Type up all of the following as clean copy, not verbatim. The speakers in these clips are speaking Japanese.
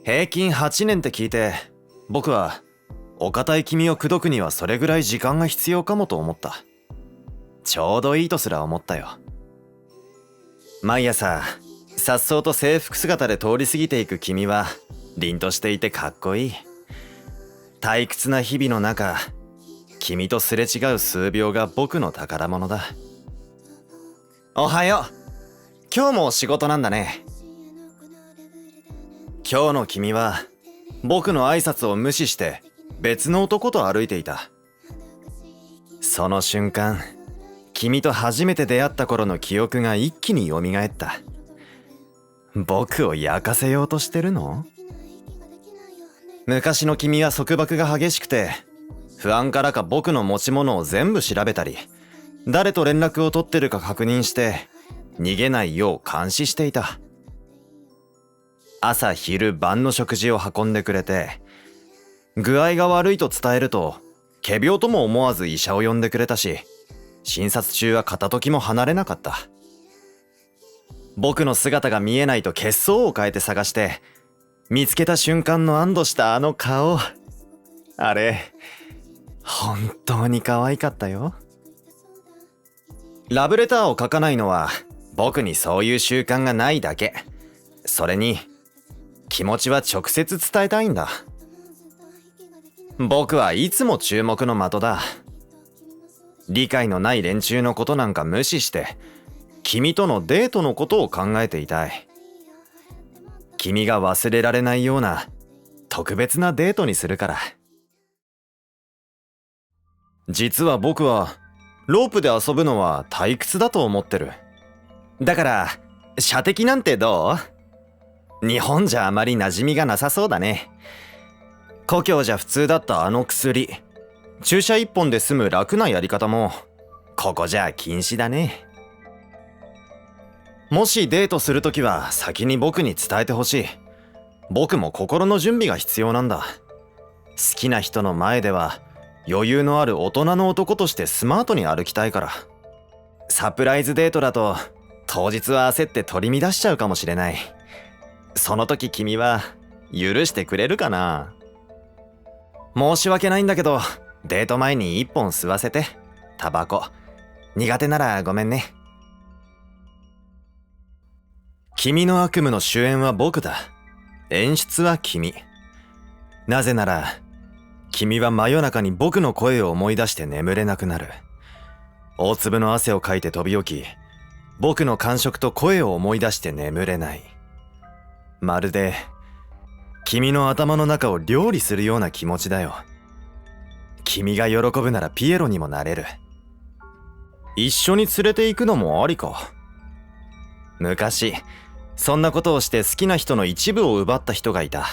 平均8年って聞いて、僕はお堅い君を口説くにはそれぐらい時間が必要かもと思った。ちょうどいいとすら思ったよ。毎朝颯爽と制服姿で通り過ぎていく君は凛としていてかっこいい。退屈な日々の中、君とすれ違う数秒が僕の宝物だ。おはよう。今日も仕事なんだね。今日の君は僕の挨拶を無視して別の男と歩いていた。その瞬間、君と初めて出会った頃の記憶が一気に蘇った。僕を焼かせようとしてるの？昔の君は束縛が激しくて、不安からか僕の持ち物を全部調べたり、誰と連絡を取ってるか確認して逃げないよう監視していた。朝昼晩の食事を運んでくれて、具合が悪いと伝えると仮病とも思わず医者を呼んでくれたし、診察中は片時も離れなかった。僕の姿が見えないと血相を変えて探して、見つけた瞬間の安堵したあの顔、あれ本当に可愛かったよ。ラブレターを書かないのは僕にそういう習慣がないだけ。それに気持ちは直接伝えたいんだ。僕はいつも注目の的だ。理解のない連中のことなんか無視して、君とのデートのことを考えていたい。君が忘れられないような特別なデートにするから。実は僕はロープで遊ぶのは退屈だと思ってる。だから射的なんてどう？日本じゃあまり馴染みがなさそうだね。故郷じゃ普通だったあの薬、注射一本で済む楽なやり方もここじゃ禁止だね。もしデートするときは先に僕に伝えてほしい。僕も心の準備が必要なんだ。好きな人の前では余裕のある大人の男としてスマートに歩きたいから。サプライズデートだと当日は焦って取り乱しちゃうかもしれない。その時君は許してくれるかな？申し訳ないんだけど、デート前に一本吸わせて。タバコ苦手ならごめんね。君の悪夢の主演は僕だ。演出は君。なぜなら君は真夜中に僕の声を思い出して眠れなくなる。大粒の汗をかいて飛び起き、僕の感触と声を思い出して眠れない。まるで君の頭の中を料理するような気持ちだよ。君が喜ぶならピエロにもなれる。一緒に連れて行くのもありか。昔そんなことをして好きな人の一部を奪った人がいた。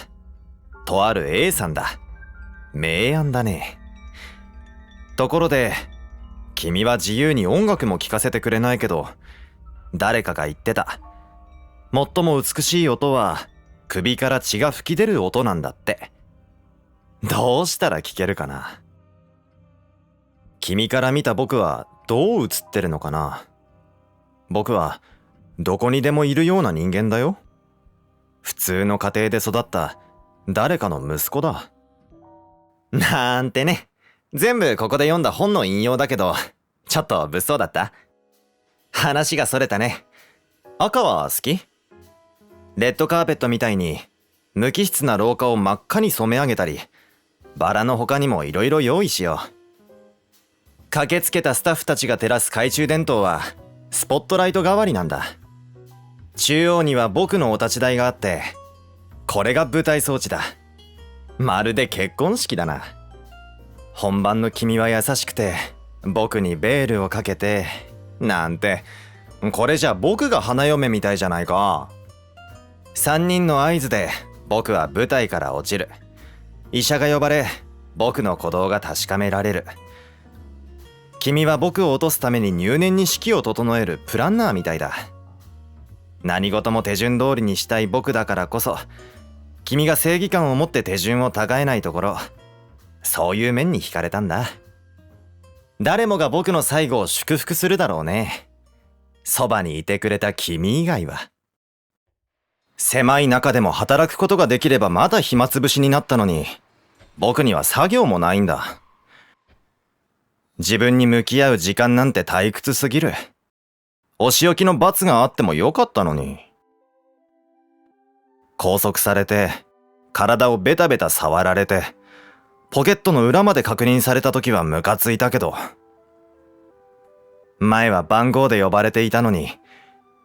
とある A さんだ。明暗だね。ところで君は自由に音楽も聴かせてくれないけど、誰かが言ってた。最も美しい音は首から血が吹き出る音なんだって。どうしたら聞けるかな。君から見た僕はどう映ってるのかな。僕はどこにでもいるような人間だよ。普通の家庭で育った誰かの息子だ。なんてね。全部ここで読んだ本の引用だけど、ちょっと物騒だった？話がそれたね。赤は好き？レッドカーペットみたいに無機質な廊下を真っ赤に染め上げたり、バラの他にもいろいろ用意しよう。駆けつけたスタッフたちが照らす懐中電灯はスポットライト代わりなんだ。中央には僕のお立ち台があって、これが舞台装置だ。まるで結婚式だな。本番の君は優しくて僕にベールをかけてなんて、これじゃ僕が花嫁みたいじゃないか。3人の合図で僕は舞台から落ちる。医者が呼ばれ僕の鼓動が確かめられる。君は僕を落とすために入念に式を整えるプランナーみたいだ。何事も手順通りにしたい僕だからこそ、君が正義感を持って手順を違えないところ、そういう面に惹かれたんだ。誰もが僕の最後を祝福するだろうね。そばにいてくれた君以外は。狭い中でも働くことができればまだ暇つぶしになったのに、僕には作業もないんだ。自分に向き合う時間なんて退屈すぎる。お仕置きの罰があってもよかったのに。拘束されて、体をベタベタ触られて、ポケットの裏まで確認された時はムカついたけど、前は番号で呼ばれていたのに、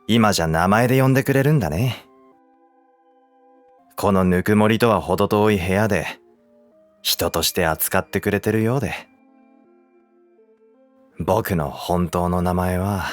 今じゃ名前で呼んでくれるんだね。このぬくもりとは程遠い部屋で、人として扱ってくれてるようで。僕の本当の名前は、